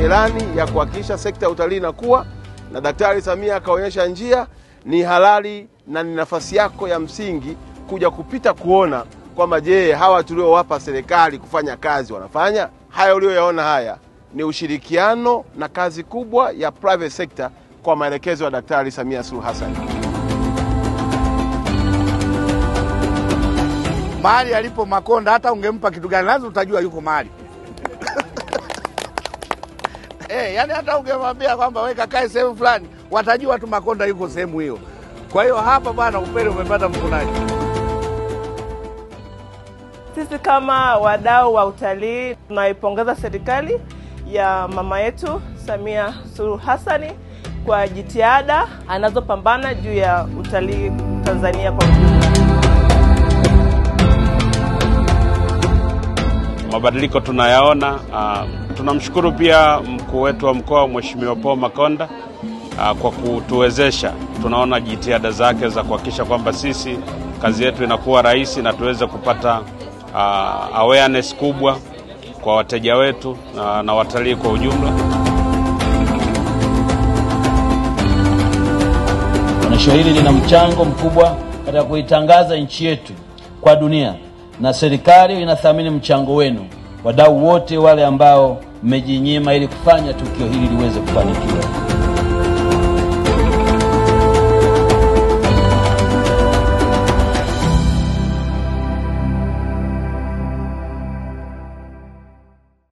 ilani ya kuhakikisha sekta ya utalii inakuwa, na Daktari Samia akaonyesha njia. Ni halali na ni nafasi yako ya msingi kuja kupita kuona kwamba je, hawa tuliowapa serikali kufanya kazi wanafanya. Haya ulioyaona haya ni ushirikiano na kazi kubwa ya private sector kwa maelekezo ya Daktari Samia Suluhu Hassan. Mahali alipo Makonda, hata ungempa kitu gani lazima utajua yuko mahali. Yani hata ungemwambia kwamba weka kae sehemu fulani, watajua tu Makonda yuko sehemu hiyo. Kwa hiyo hapa bwana, upele umepata mkunaji. Sisi kama wadau wa utalii tunaipongeza serikali ya mama yetu Samia Suluhu Hassan kwa jitihada anazopambana juu ya utalii Tanzania kwa ujumla. Mabadiliko tunayaona. Tunamshukuru pia mkuu wetu wa mkoa Mheshimiwa Paul Makonda kwa kutuwezesha. Tunaona jitihada zake za kuhakikisha kwamba sisi kazi yetu inakuwa rahisi na tuweze kupata awareness kubwa kwa wateja wetu na watalii kwa ujumla. Onyesho hili lina mchango mkubwa katika kuitangaza nchi yetu kwa dunia, na serikali inathamini mchango wenu, wadau wote wale ambao mmejinyima ili kufanya tukio hili liweze kufanikiwa.